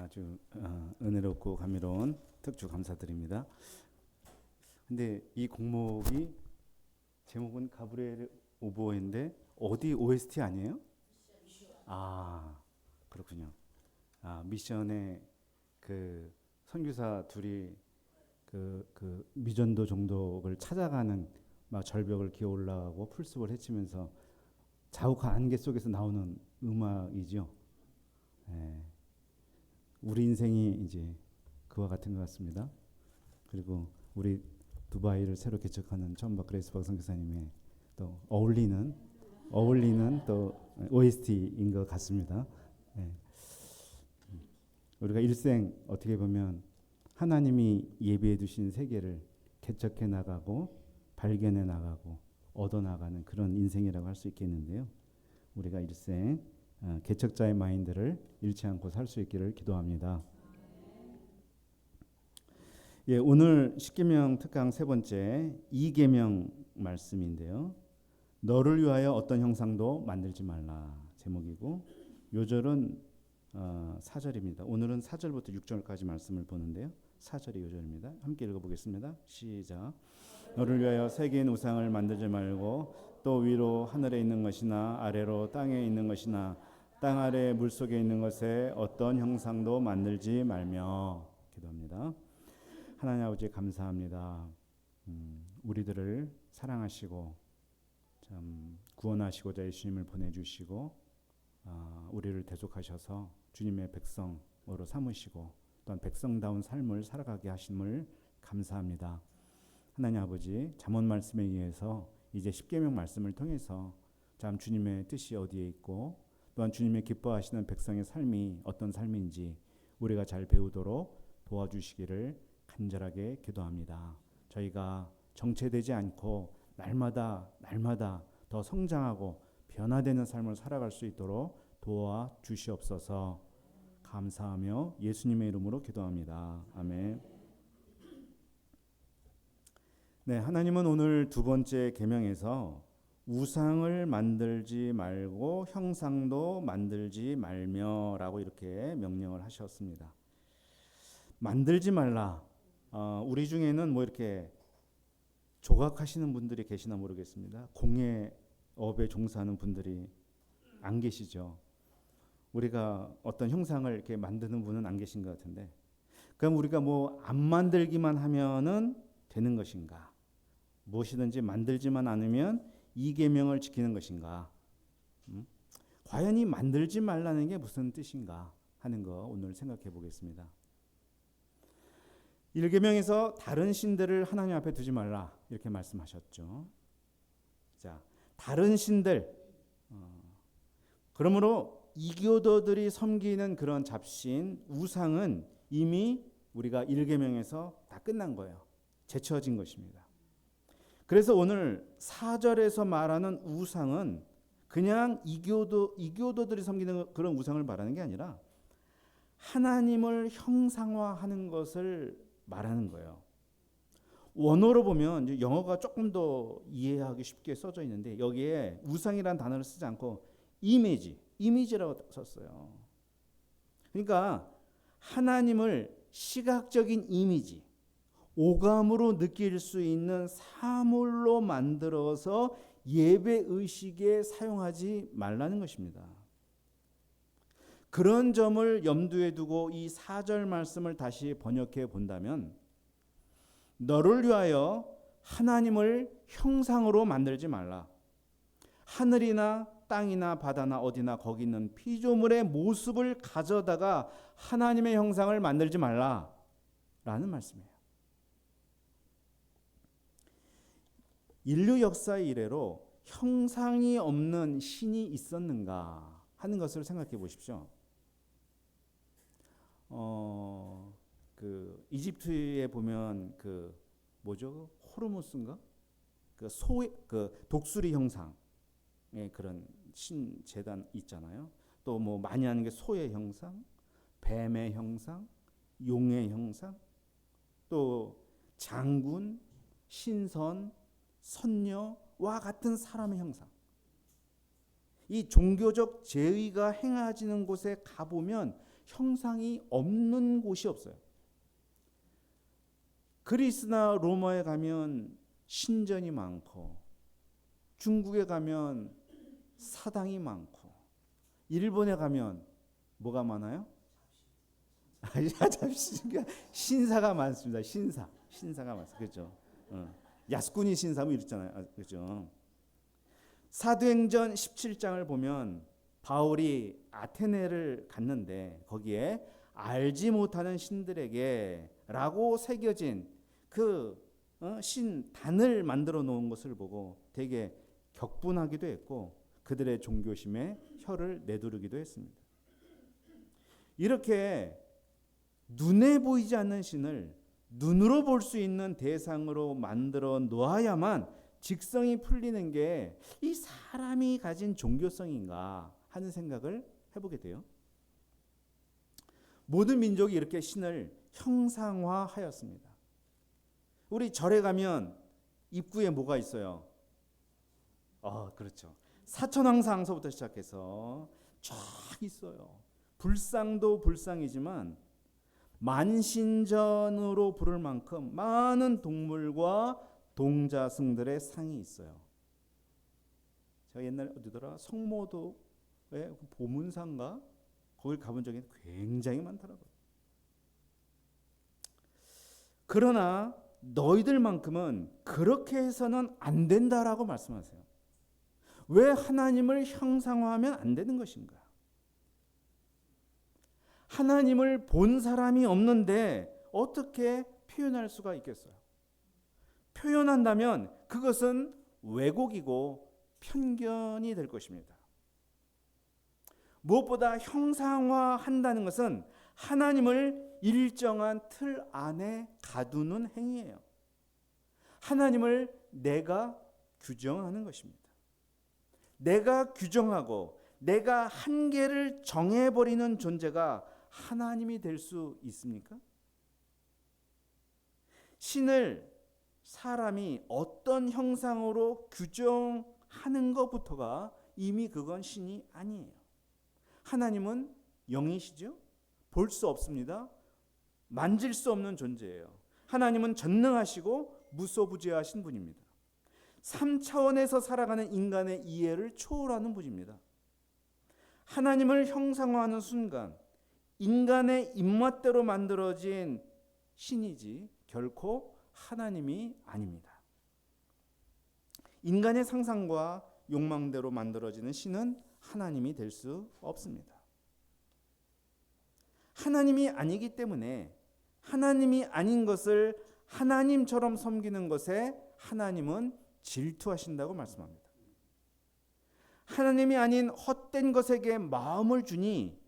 아주 은혜롭고 감미로운 특주 감사드립니다. 근데 이 곡목이 제목은 가브리엘 오보에인데 어디 OST 아니에요? 아, 그렇군요. 미션에 그 선교사 둘이 그 미전도 종독을 찾아가는 막 절벽을 기어 올라가고 풀숲을 헤치면서 자욱한 안개 속에서 나오는 음악이죠. 예, 우리 인생이 이제 그와 같은 것 같습니다. 그리고 우리 두바이를 새로 개척하는 천박 그레이스 박 선교사님의 또 어울리는 또 OST인 것 같습니다. 예. 우리가 일생 어떻게 보면 하나님이 예비해 두신 세계를 개척해 나가고 발견해 나가고 얻어 나가는 그런 인생이라고 할 수 있겠는데요. 우리가 일생 개척자의 마인드를 잃지 않고 살 수 있기를 기도합니다. 예, 오늘 십계명 특강 세 번째 이계명 말씀인데요. 너를 위하여 어떤 형상도 만들지 말라 제목이고 요절은 4절입니다. 오늘은 4절부터 6절까지 말씀을 보는데요. 4절이 요절입니다. 함께 읽어보겠습니다. 시작. 너를 위하여 새긴 우상을 만들지 말고 또 위로 하늘에 있는 것이나 아래로 땅에 있는 것이나 땅 아래 물속에 있는 것에 어떤 형상도 만들지 말며 기도합니다. 하나님 아버지 감사합니다. 우리들을 사랑하시고 참 구원하시고자 예수님을 보내주시고 우리를 대속하셔서 주님의 백성으로 삼으시고 또한 백성다운 삶을 살아가게 하심을 감사합니다. 하나님 아버지 잠언 말씀에 의해서 이제 십계명 말씀을 통해서 참 주님의 뜻이 어디에 있고 또한 주님의 기뻐하시는 백성의 삶이 어떤 삶인지 우리가 잘 배우도록 도와주시기를 간절하게 기도합니다. 저희가 정체되지 않고 날마다 더 성장하고 변화되는 삶을 살아갈 수 있도록 도와주시옵소서. 감사하며 예수님의 이름으로 기도합니다. 아멘. 네, 하나님은 오늘 두 번째 계명에서 우상을 만들지 말고 형상도 만들지 말며라고 이렇게 명령을 하셨습니다. 만들지 말라. 우리 중에는 뭐 이렇게 조각하시는 분들이 계시나 모르겠습니다. 공예업에 종사하는 분들이 안 계시죠. 우리가 어떤 형상을 이렇게 만드는 분은 안 계신 것 같은데, 그럼 우리가 뭐 안 만들기만 하면은 되는 것인가? 무엇이든지 만들지만 않으면 이 계명을 지키는 것인가? 과연 이 만들지 말라는 게 무슨 뜻인가 하는 거 오늘 생각해 보겠습니다. 1계명에서 다른 신들을 하나님 앞에 두지 말라 이렇게 말씀하셨죠. 자, 다른 신들. 그러므로 이교도들이 섬기는 그런 잡신, 우상은 이미 우리가 1계명에서 다 끝난 거예요. 제쳐진 것입니다. 그래서 오늘 4절에서 말하는 우상은 그냥 이교도들이 섬기는 그런 우상을 말하는 게 아니라 하나님을 형상화하는 것을 말하는 거예요. 원어로 보면 영어가 조금 더 이해하기 쉽게 써져 있는데 여기에 우상이라는 단어를 쓰지 않고 이미지라고 썼어요. 그러니까 하나님을 시각적인 이미지, 오감으로 느낄 수 있는 사물로 만들어서 예배 의식에 사용하지 말라는 것입니다. 그런 점을 염두에 두고 이 4절 말씀을 다시 번역해 본다면 너를 위하여 하나님을 형상으로 만들지 말라. 하늘이나 땅이나 바다나 어디나 거기 있는 피조물의 모습을 가져다가 하나님의 형상을 만들지 말라 라는 말씀이에요. 인류 역사의 이래로 형상이 없는 신이 있었는가 하는 것을 생각해 보십시오. 그 이집트에 보면 그 뭐죠? 호르무스인가? 그 소의 그 독수리 형상의 그런 신 제단 있잖아요. 또 뭐 많이 하는 게 소의 형상, 뱀의 형상, 용의 형상, 또 장군, 신선, 선녀와 같은 사람의 형상. 이 종교적 제의가 행해지는 곳에 가보면 형상이 없는 곳이 없어요. 그리스나 로마에 가면 신전이 많고, 중국에 가면 사당이 많고, 일본에 가면 뭐가 많아요? 신사가 많습니다. 신사가 많습니다. 그렇죠? 야스쿠니 신사 뭐 이랬잖아요. 그렇죠? 사도행전 17장을 보면 바울이 아테네를 갔는데 거기에 알지 못하는 신들에게라고 새겨진 그 신단을 만들어 놓은 것을 보고 되게 격분하기도 했고 그들의 종교심에 혀를 내두르기도 했습니다. 이렇게 눈에 보이지 않는 신을 눈으로 볼 수 있는 대상으로 만들어 놓아야만 직성이 풀리는 게 이 사람이 가진 종교성인가 하는 생각을 해보게 돼요. 모든 민족이 이렇게 신을 형상화하였습니다. 우리 절에 가면 입구에 뭐가 있어요? 그렇죠. 사천왕상서부터 시작해서 쫙 있어요. 불상도 불상이지만 만신전으로 부를 만큼 많은 동물과 동자승들의 상이 있어요. 제가 옛날에 어디더라? 성모도의 보문상가 거길 가본 적이 굉장히 많더라고요. 그러나 너희들만큼은 그렇게 해서는 안 된다라고 말씀하세요. 왜 하나님을 형상화하면 안 되는 것인가? 하나님을 본 사람이 없는데 어떻게 표현할 수가 있겠어요? 표현한다면 그것은 왜곡이고 편견이 될 것입니다. 무엇보다 형상화한다는 것은 하나님을 일정한 틀 안에 가두는 행위예요. 하나님을 내가 규정하는 것입니다. 내가 규정하고 내가 한계를 정해버리는 존재가 하나님이 될 수 있습니까? 신을 사람이 어떤 형상으로 규정하는 것부터가 이미 그건 신이 아니에요. 하나님은 영이시죠? 볼 수 없습니다. 만질 수 없는 존재예요. 하나님은 전능하시고 무소부재하신 분입니다. 3차원에서 살아가는 인간의 이해를 초월하는 분입니다. 하나님을 형상화하는 순간 인간의 입맛대로 만들어진 신이지 결코 하나님이 아닙니다. 인간의 상상과 욕망대로 만들어지는 신은 하나님이 될 수 없습니다. 하나님이 아니기 때문에 하나님이 아닌 것을 하나님처럼 섬기는 것에 하나님은 질투하신다고 말씀합니다. 하나님이 아닌 헛된 것에게 마음을 주니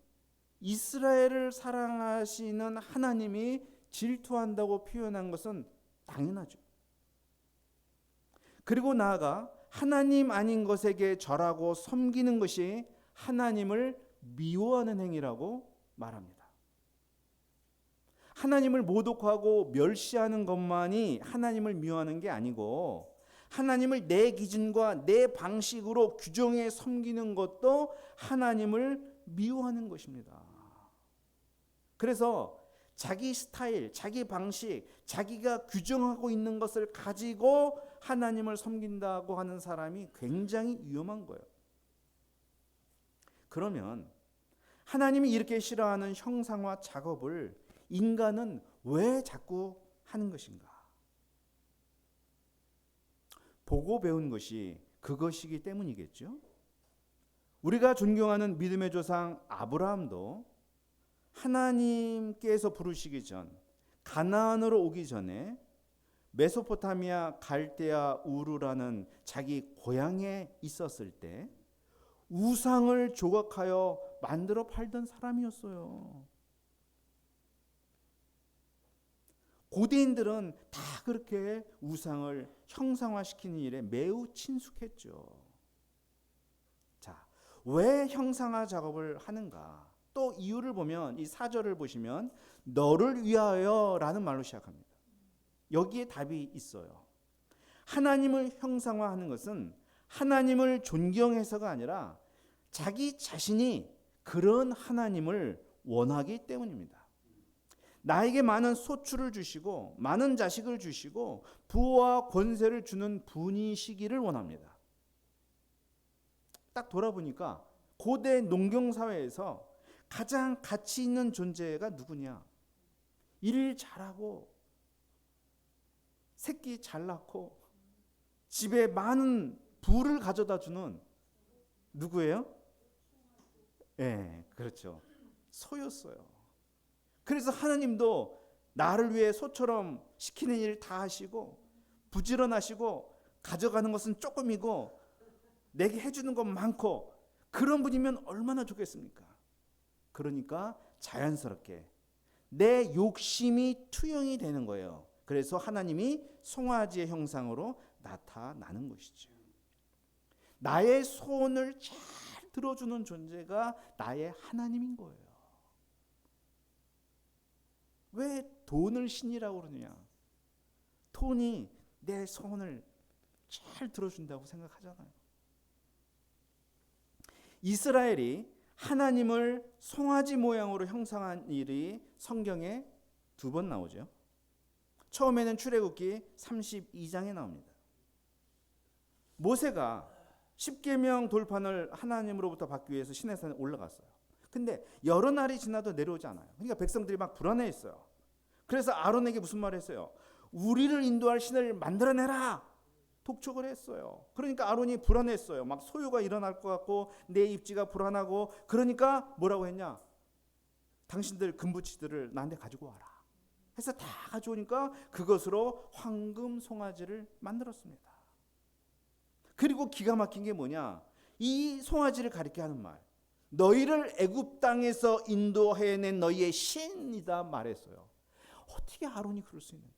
이스라엘을 사랑하시는 하나님이 질투한다고 표현한 것은 당연하죠. 그리고 나아가 하나님 아닌 것에게 절하고 섬기는 것이 하나님을 미워하는 행위라고 말합니다. 하나님을 모독하고 멸시하는 것만이 하나님을 미워하는 게 아니고 하나님을 내 기준과 내 방식으로 규정해 섬기는 것도 하나님을 미워하는 것입니다. 그래서 자기 스타일, 자기 방식, 자기가 규정하고 있는 것을 가지고 하나님을 섬긴다고 하는 사람이 굉장히 위험한 거예요. 그러면 하나님이 이렇게 싫어하는 형상화 작업을 인간은 왜 자꾸 하는 것인가? 보고 배운 것이 그것이기 때문이겠죠. 우리가 존경하는 믿음의 조상 아브라함도 하나님께서 부르시기 전, 가나안으로 오기 전에 메소포타미아 갈대아 우르라는 자기 고향에 있었을 때 우상을 조각하여 만들어 팔던 사람이었어요. 고대인들은 다 그렇게 우상을 형상화시키는 일에 매우 친숙했죠. 자, 왜 형상화 작업을 하는가? 또 이유를 보면 이 4절을 보시면 너를 위하여라는 말로 시작합니다. 여기에 답이 있어요. 하나님을 형상화하는 것은 하나님을 존경해서가 아니라 자기 자신이 그런 하나님을 원하기 때문입니다. 나에게 많은 소출을 주시고 많은 자식을 주시고 부와 권세를 주는 분이시기를 원합니다. 딱 돌아보니까 고대 농경사회에서 가장 가치 있는 존재가 누구냐? 일 잘하고 새끼 잘 낳고 집에 많은 부를 가져다 주는 누구예요? 네, 그렇죠. 소였어요. 그래서 하나님도 나를 위해 소처럼 시키는 일 다 하시고 부지런하시고 가져가는 것은 조금이고 내게 해주는 건 많고 그런 분이면 얼마나 좋겠습니까? 그러니까 자연스럽게 내 욕심이 투영이 되는 거예요. 그래서 하나님이 송아지의 형상으로 나타나는 것이죠. 나의 소원을 잘 들어주는 존재가 나의 하나님인 거예요. 왜 돈을 신이라고 그러느냐? 돈이 내 소원을 잘 들어준다고 생각하잖아요. 이스라엘이 하나님을 송아지 모양으로 형상한 일이 성경에 2번 나오죠. 처음에는 출애굽기 32장에 나옵니다. 모세가 십계명 돌판을 하나님으로부터 받기 위해서 시내산에 올라갔어요. 근데 여러 날이 지나도 내려오지 않아요. 그러니까 백성들이 막 불안해했어요. 그래서 아론에게 무슨 말을 했어요? 우리를 인도할 신을 만들어내라! 독촉을 했어요. 그러니까 아론이 불안했어요. 막 소요가 일어날 것 같고 내 입지가 불안하고 그러니까 뭐라고 했냐? 당신들 금부치들을 나한테 가지고 와라. 해서 다 가져오니까 그것으로 황금 송아지를 만들었습니다. 그리고 기가 막힌 게 뭐냐? 이 송아지를 가리켜 하는 말. 너희를 애굽 땅에서 인도해낸 너희의 신이다 말했어요. 어떻게 아론이 그럴 수 있는가?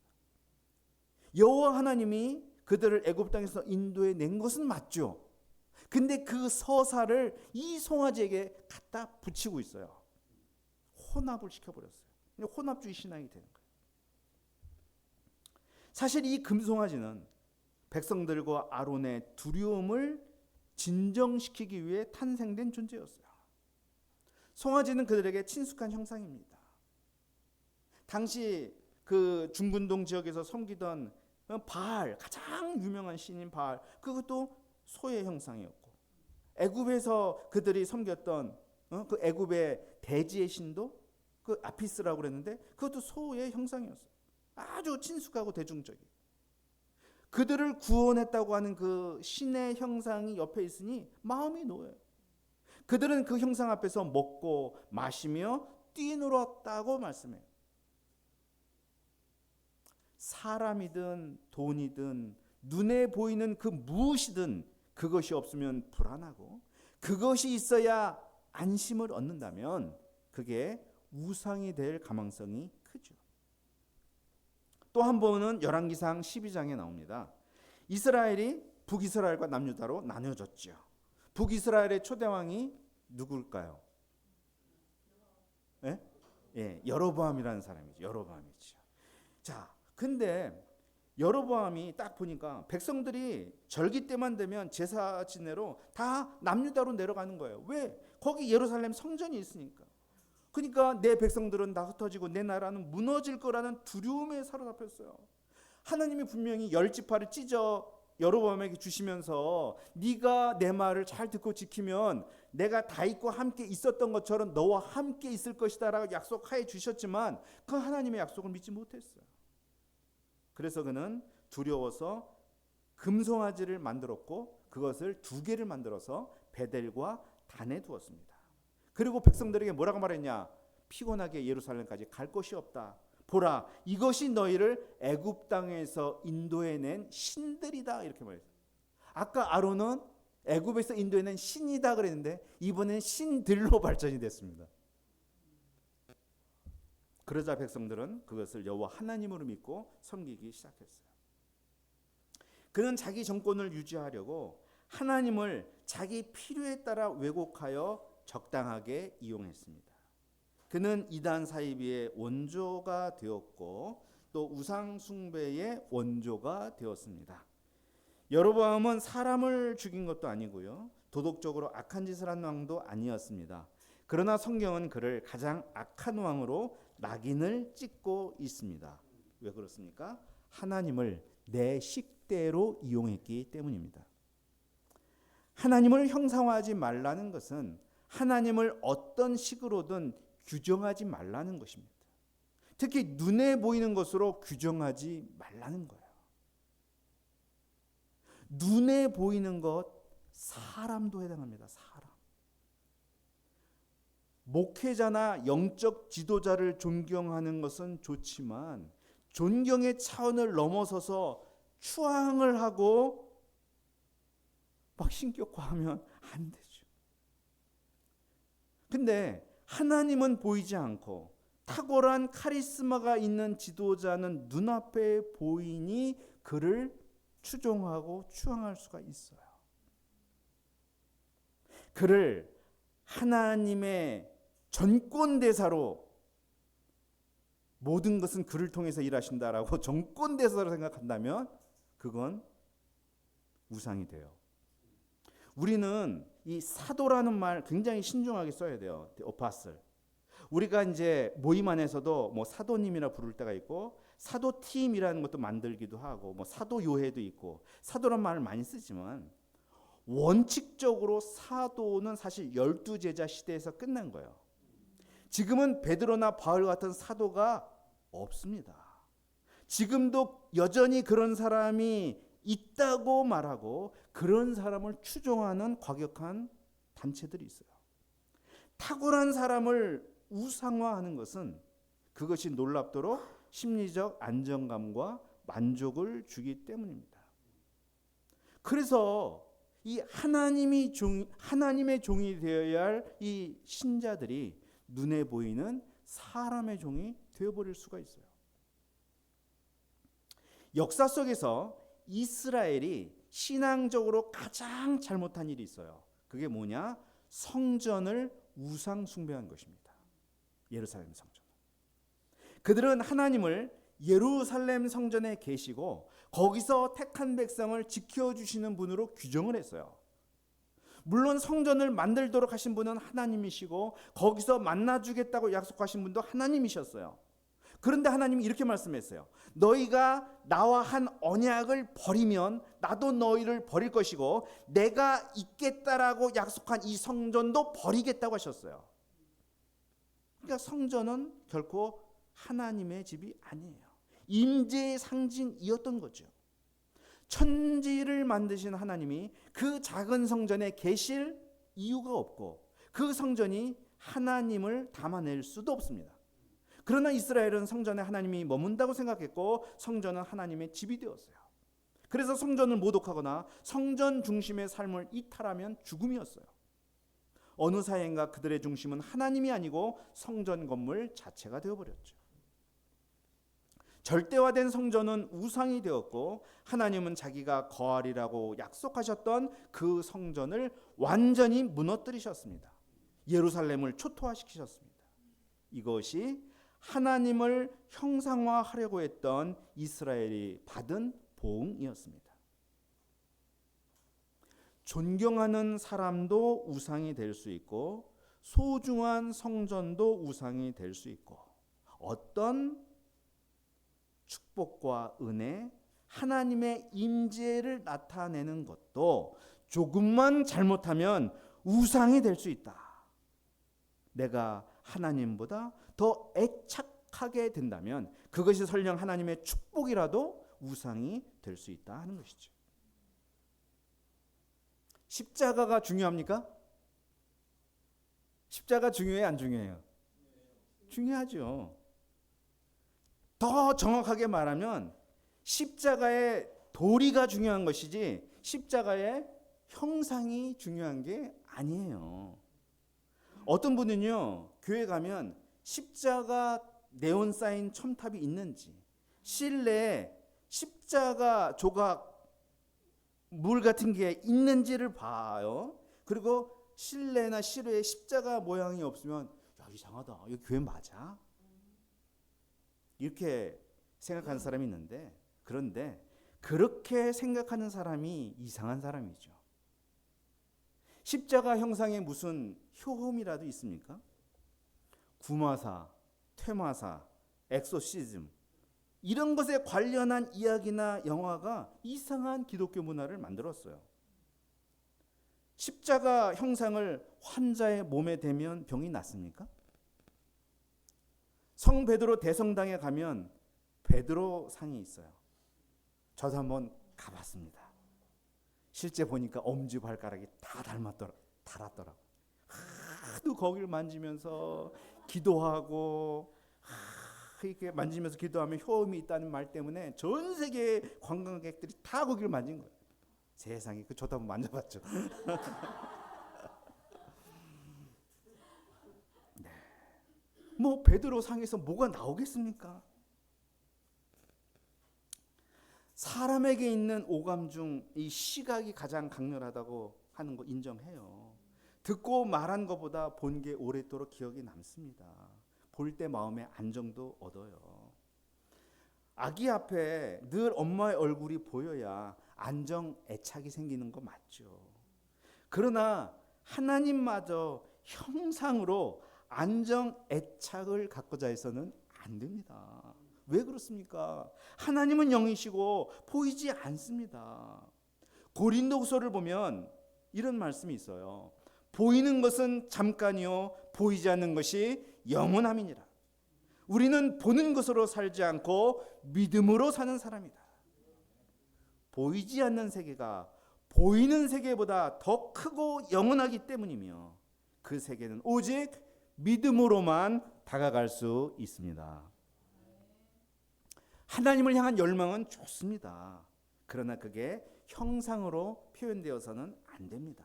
여호와 하나님이 그들을 애굽 땅에서 인도해 낸 것은 맞죠. 근데 그 서사를 이 송아지에게 갖다 붙이고 있어요. 혼합을 시켜버렸어요. 혼합주의 신앙이 되는 거예요. 사실 이 금송아지는 백성들과 아론의 두려움을 진정시키기 위해 탄생된 존재였어요. 송아지는 그들에게 친숙한 형상입니다. 당시 그 중근동 지역에서 섬기던 바알, 가장 유명한 신인 바알, 그것도 소의 형상이었고, 애굽에서 그들이 섬겼던 그 애굽의 대지의 신도 그 아피스라고 그랬는데 그것도 소의 형상이었어요. 아주 친숙하고 대중적인. 그들을 구원했다고 하는 그 신의 형상이 옆에 있으니 마음이 놓여요. 그들은 그 형상 앞에서 먹고 마시며 뛰놀았다고 말씀해요. 사람이든 돈이든 눈에 보이는 그 무엇이든 그것이 없으면 불안하고 그것이 있어야 안심을 얻는다면 그게 우상이 될 가망성이 크죠. 또 한 번은 열왕기상 12장에 나옵니다. 이스라엘이 북이스라엘과 남유다로 나뉘어졌죠. 북이스라엘의 초대왕이 누굴까요? 예? 예, 여로보암이라는 사람이죠. 여로보암이죠. 자, 근데 여로보암이 딱 보니까 백성들이 절기 때만 되면 제사 지내러 다 남유다로 내려가는 거예요. 왜? 거기 예루살렘 성전이 있으니까. 그러니까 내 백성들은 다 흩어지고 내 나라는 무너질 거라는 두려움에 사로잡혔어요. 하나님이 분명히 10지파를 찢어 여로보암에게 주시면서 네가 내 말을 잘 듣고 지키면 내가 다윗과 함께 있었던 것처럼 너와 함께 있을 것이다 라고 약속하여 주셨지만 그 하나님의 약속을 믿지 못했어요. 그래서 그는 두려워서 금송아지를 만들었고 그것을 2개를 만들어서 베델과 단에 두었습니다. 그리고 백성들에게 뭐라고 말했냐? 피곤하게 예루살렘까지 갈 곳이 없다. 보라, 이것이 너희를 애굽 땅에서 인도해낸 신들이다. 이렇게 말했어요. 아까 아론은 애굽에서 인도해낸 신이다 그랬는데 이번엔 신들로 발전이 됐습니다. 그러자 백성들은 그것을 여호와 하나님으로 믿고 섬기기 시작했어요. 그는 자기 정권을 유지하려고 하나님을 자기 필요에 따라 왜곡하여 적당하게 이용했습니다. 그는 이단 사이비의 원조가 되었고 또 우상 숭배의 원조가 되었습니다. 여로보암은 사람을 죽인 것도 아니고요. 도덕적으로 악한 짓을 한 왕도 아니었습니다. 그러나 성경은 그를 가장 악한 왕으로 낙인을 찍고 있습니다. 왜 그렇습니까? 하나님을 내 식대로 이용했기 때문입니다. 하나님을 형상화하지 말라는 것은 하나님을 어떤 식으로든 규정하지 말라는 것입니다. 특히 눈에 보이는 것으로 규정하지 말라는 거예요. 눈에 보이는 것, 사람도 해당합니다. 사람. 목회자나 영적 지도자를 존경하는 것은 좋지만 존경의 차원을 넘어서서 추앙을 하고 막 신격화하면 안 되죠. 근데 하나님은 보이지 않고 탁월한 카리스마가 있는 지도자는 눈앞에 보이니 그를 추종하고 추앙할 수가 있어요. 그를 하나님의 전권대사로, 모든 것은 그를 통해서 일하신다라고 전권대사로 생각한다면 그건 우상이 돼요. 우리는 이 사도라는 말 굉장히 신중하게 써야 돼요. 어파슬. 우리가 이제 모임 안에서도 뭐 사도님이라 부를 때가 있고 사도팀이라는 것도 만들기도 하고 뭐 사도요회도 있고 사도란 말을 많이 쓰지만 원칙적으로 사도는 사실 12제자 시대에서 끝난 거예요. 지금은 베드로나 바울 같은 사도가 없습니다. 지금도 여전히 그런 사람이 있다고 말하고 그런 사람을 추종하는 과격한 단체들이 있어요. 탁월한 사람을 우상화하는 것은 그것이 놀랍도록 심리적 안정감과 만족을 주기 때문입니다. 그래서 이 하나님의 종이 되어야 할 이 신자들이 눈에 보이는 사람의 종이 되어버릴 수가 있어요. 역사 속에서 이스라엘이 신앙적으로 가장 잘못한 일이 있어요. 그게 뭐냐? 성전을 우상 숭배한 것입니다. 예루살렘 성전. 그들은 하나님을 예루살렘 성전에 계시고 거기서 택한 백성을 지켜주시는 분으로 규정을 했어요. 물론 성전을 만들도록 하신 분은 하나님이시고 거기서 만나주겠다고 약속하신 분도 하나님이셨어요. 그런데 하나님이 이렇게 말씀했어요. 너희가 나와 한 언약을 버리면 나도 너희를 버릴 것이고 내가 있겠다라고 약속한 이 성전도 버리겠다고 하셨어요. 그러니까 성전은 결코 하나님의 집이 아니에요. 임재의 상징이었던 거죠. 천지를 만드신 하나님이 그 작은 성전에 계실 이유가 없고 그 성전이 하나님을 담아낼 수도 없습니다. 그러나 이스라엘은 성전에 하나님이 머문다고 생각했고 성전은 하나님의 집이 되었어요. 그래서 성전을 모독하거나 성전 중심의 삶을 이탈하면 죽음이었어요. 어느 사이인가 그들의 중심은 하나님이 아니고 성전 건물 자체가 되어버렸죠. 절대화된 성전은 우상이 되었고 하나님은 자기가 거하리라고 약속하셨던 그 성전을 완전히 무너뜨리셨습니다. 예루살렘을 초토화시키셨습니다. 이것이 하나님을 형상화하려고 했던 이스라엘이 받은 보응이었습니다. 존경하는 사람도 우상이 될 수 있고 소중한 성전도 우상이 될 수 있고 어떤 축복과 은혜, 하나님의 임재를 나타내는 것도 조금만 잘못하면 우상이 될 수 있다. 내가 하나님보다 더 애착하게 된다면 그것이 설령 하나님의 축복이라도 우상이 될 수 있다 하는 것이죠. 십자가가 중요합니까? 십자가 중요해요, 안 중요해요? 중요하죠. 더 정확하게 말하면 십자가의 도리가 중요한 것이지 십자가의 형상이 중요한 게 아니에요. 어떤 분은요, 교회 가면 십자가 네온 사인 첨탑이 있는지, 실내에 십자가 조각 물 같은 게 있는지를 봐요. 그리고 실내나 실외에 십자가 모양이 없으면 야, 이상하다. 이거 교회 맞아? 이렇게 생각하는 사람이 있는데, 그런데 그렇게 생각하는 사람이 이상한 사람이죠. 십자가 형상에 무슨 효험이라도 있습니까? 구마사, 퇴마사, 엑소시즘 이런 것에 관련한 이야기나 영화가 이상한 기독교 문화를 만들었어요. 십자가 형상을 환자의 몸에 대면 병이 낫습니까? 성 베드로 대성당에 가면 베드로 상이 있어요. 저도 한번 가봤습니다. 실제 보니까 엄지발가락이 다 달았더라고요. 하도 거기를 만지면서 기도하고 이렇게 만지면서 기도하면 효험이 있다는 말 때문에 전 세계 관광객들이 다 거기를 만진 거예요. 세상에, 저도 한번 만져봤죠. 네. 뭐 베드로 상에서 뭐가 나오겠습니까? 사람에게 있는 오감 중 이 시각이 가장 강렬하다고 하는 거 인정해요. 듣고 말한 것보다 본 게 오랫도록 기억이 남습니다. 볼 때 마음의 안정도 얻어요. 아기 앞에 늘 엄마의 얼굴이 보여야 안정, 애착이 생기는 거 맞죠. 그러나 하나님마저 형상으로 안정, 애착을 갖고자 해서는 안 됩니다. 왜 그렇습니까? 하나님은 영이시고 보이지 않습니다. 고린도후서를 보면 이런 말씀이 있어요. 보이는 것은 잠깐이요 보이지 않는 것이 영원함이니라. 우리는 보는 것으로 살지 않고 믿음으로 사는 사람이다. 보이지 않는 세계가 보이는 세계보다 더 크고 영원하기 때문이며 그 세계는 오직 믿음으로만 다가갈 수 있습니다. 하나님을 향한 열망은 좋습니다. 그러나 그게 형상으로 표현되어서는 안 됩니다.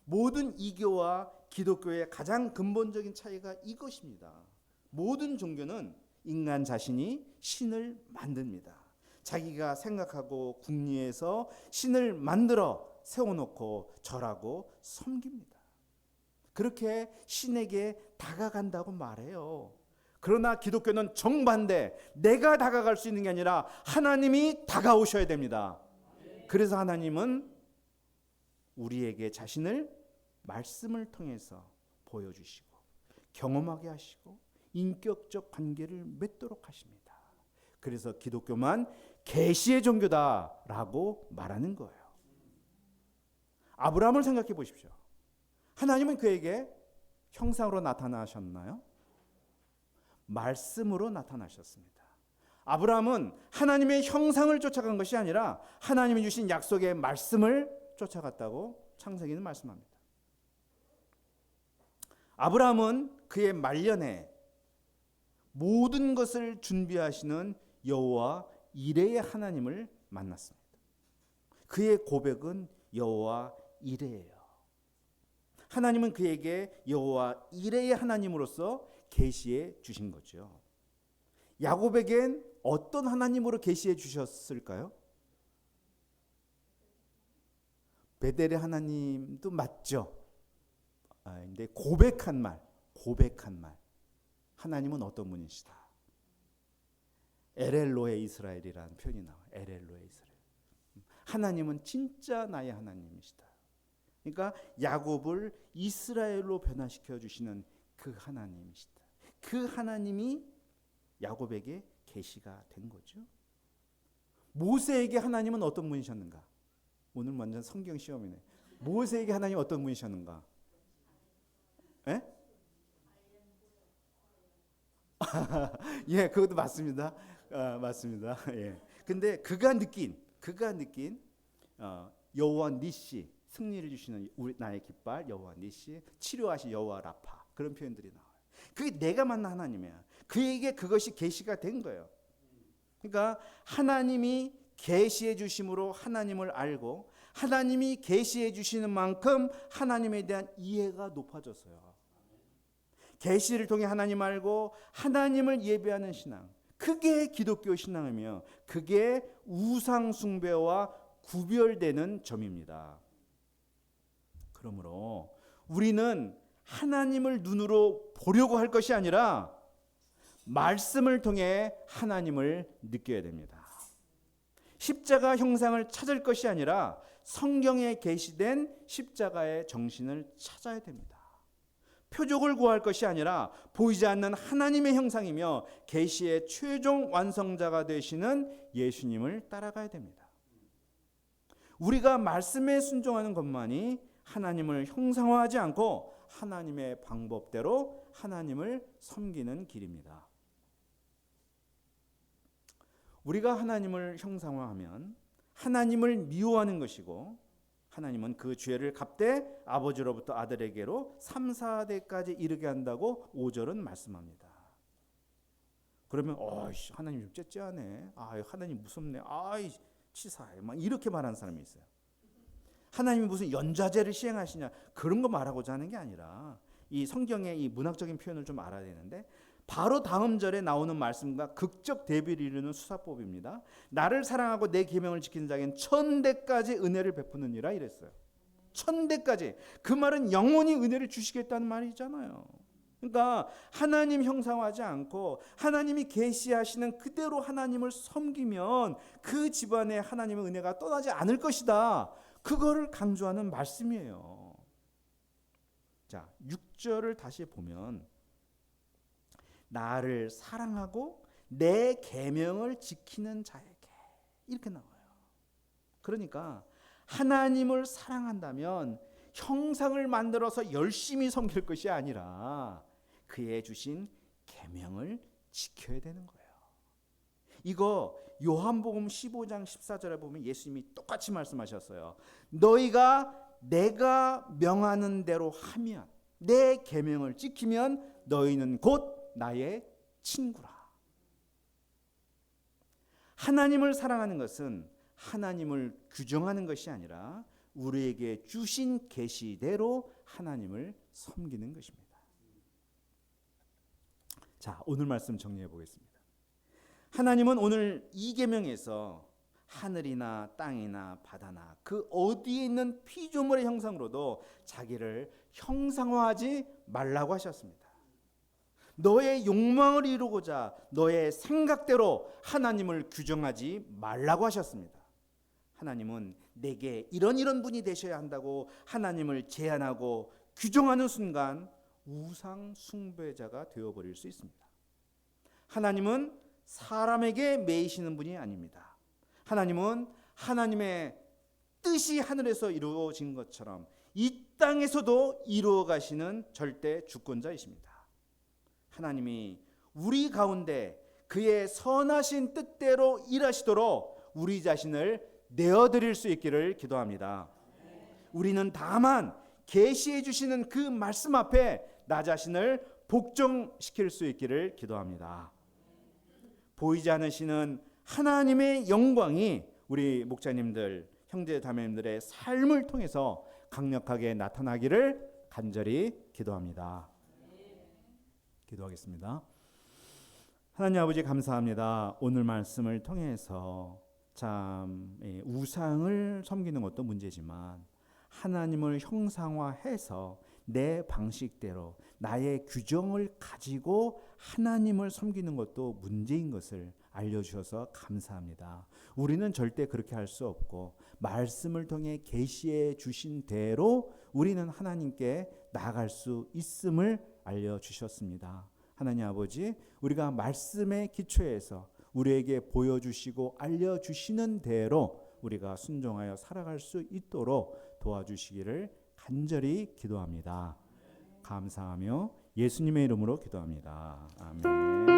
모든 이교와 기독교의 가장 근본적인 차이가 이것입니다. 모든 종교는 인간 자신이 신을 만듭니다. 자기가 생각하고 궁리해서 신을 만들어 세워놓고 절하고 섬깁니다. 그렇게 신에게 다가간다고 말해요. 그러나 기독교는 정반대, 내가 다가갈 수 있는 게 아니라 하나님이 다가오셔야 됩니다. 그래서 하나님은 우리에게 자신을 말씀을 통해서 보여주시고 경험하게 하시고 인격적 관계를 맺도록 하십니다. 그래서 기독교만 계시의 종교다라고 말하는 거예요. 아브라함을 생각해 보십시오. 하나님은 그에게 형상으로 나타나셨나요? 말씀으로 나타나셨습니다. 아브라함은 하나님의 형상을 쫓아간 것이 아니라 하나님이 주신 약속의 말씀을 쫓아갔다고 창세기는 말씀합니다. 아브라함은 그의 말년에 모든 것을 준비하시는 여호와 이레의 하나님을 만났습니다. 그의 고백은 여호와 이레예요. 하나님은 그에게 여호와 이레의 하나님으로서 계시해 주신 거죠. 야곱에겐 어떤 하나님으로 계시해 주셨을까요? 베델의 하나님도 맞죠. 근데 고백한 말. 하나님은 어떤 분이시다. 엘엘로의 이스라엘이라는 표현이 나와요. 엘엘로의 이스라엘. 하나님은 진짜 나의 하나님이시다. 그러니까 야곱을 이스라엘로 변화시켜 주시는 그 하나님이시다. 그 하나님이 야곱에게 계시가 된 거죠. 모세에게 하나님은 어떤 분이셨는가? 오늘 완전 성경 시험이네. 모세에게 하나님 어떤 분이셨는가? 예? 예, 그것도 맞습니다. 맞습니다. 예. 근데 그가 느낀 여호와 니시, 승리를 주시는 나의 깃발 여호와 니시, 치료하신 여호와 라파, 그런 표현들이 나와요. 그게 내가 만난 하나님이야. 그에게 그것이 계시가 된 거예요. 그러니까 하나님이 계시해 주심으로 하나님을 알고 하나님이 계시해 주시는 만큼 하나님에 대한 이해가 높아졌어요. 계시를 통해 하나님 알고 하나님을 예배하는 신앙, 그게 기독교 신앙이며 그게 우상 숭배와 구별되는 점입니다. 그러므로 우리는 하나님을 눈으로 보려고 할 것이 아니라 말씀을 통해 하나님을 느껴야 됩니다. 십자가 형상을 찾을 것이 아니라 성경에 게시된 십자가의 정신을 찾아야 됩니다. 표적을 구할 것이 아니라 보이지 않는 하나님의 형상이며 계시의 최종 완성자가 되시는 예수님을 따라가야 됩니다. 우리가 말씀에 순종하는 것만이 하나님을 형상화하지 않고 하나님의 방법대로 하나님을 섬기는 길입니다. 우리가 하나님을 형상화하면 하나님을 미워하는 것이고, 하나님은 그 죄를 갚되 아버지로부터 아들에게로 3, 4대까지 이르게 한다고 5절은 말씀합니다. 그러면 하나님 좀 째째하네. 하나님 무섭네. 치사해. 막 이렇게 말하는 사람이 있어요. 하나님이 무슨 연좌제를 시행하시냐, 그런 거 말하고자 하는 게 아니라 이 성경의 이 문학적인 표현을 좀 알아야 되는데, 바로 다음 절에 나오는 말씀과 극적 대비를 이루는 수사법입니다. 나를 사랑하고 내 계명을 지키는 자에겐 1000대까지 은혜를 베푸느니라 이랬어요. 1000대까지. 그 말은 영원히 은혜를 주시겠다는 말이잖아요. 그러니까 하나님 형상화하지 않고 하나님이 계시하시는 그대로 하나님을 섬기면 그 집안에 하나님의 은혜가 떠나지 않을 것이다. 그거를 강조하는 말씀이에요. 자, 6절을 다시 보면 나를 사랑하고 내 계명을 지키는 자에게, 이렇게 나와요. 그러니까 하나님을 사랑한다면 형상을 만들어서 열심히 섬길 것이 아니라 그의 주신 계명을 지켜야 되는 거예요. 이거 요한복음 15장 14절에 보면 예수님이 똑같이 말씀하셨어요. 너희가 내가 명하는 대로 하면, 내 계명을 지키면 너희는 곧 나의 친구라. 하나님을 사랑하는 것은 하나님을 규정하는 것이 아니라 우리에게 주신 계시대로 하나님을 섬기는 것입니다. 자, 오늘 말씀 정리해 보겠습니다. 하나님은 오늘 이 계명에서 하늘이나 땅이나 바다나 그 어디에 있는 피조물의 형상으로도 자기를 형상화하지 말라고 하셨습니다. 너의 욕망을 이루고자 너의 생각대로 하나님을 규정하지 말라고 하셨습니다. 하나님은 내게 이런 분이 되셔야 한다고 하나님을 제한하고 규정하는 순간 우상 숭배자가 되어버릴 수 있습니다. 하나님은 사람에게 매이시는 분이 아닙니다. 하나님은 하나님의 뜻이 하늘에서 이루어진 것처럼 이 땅에서도 이루어 가시는 절대 주권자이십니다. 하나님이 우리 가운데 그의 선하신 뜻대로 일하시도록 우리 자신을 내어드릴 수 있기를 기도합니다. 우리는 다만 계시해 주시는 그 말씀 앞에 나 자신을 복종시킬 수 있기를 기도합니다. 보이지 않으시는 하나님의 영광이 우리 목자님들, 형제 자매님들의 삶을 통해서 강력하게 나타나기를 간절히 기도합니다. 기도하겠습니다. 하나님 아버지 감사합니다. 오늘 말씀을 통해서 참 우상을 섬기는 것도 문제지만 하나님을 형상화해서 내 방식대로 나의 규정을 가지고 하나님을 섬기는 것도 문제인 것을 알려주셔서 감사합니다. 우리는 절대 그렇게 할 수 없고 말씀을 통해 계시해 주신 대로 우리는 하나님께 나아갈 수 있음을 알려주셨습니다. 하나님 아버지, 우리가 말씀의 기초에서 우리에게 보여주시고 알려주시는 대로 우리가 순종하여 살아갈 수 있도록 도와주시기를 간절히 기도합니다. 감사하며 예수님의 이름으로 기도합니다. 아멘.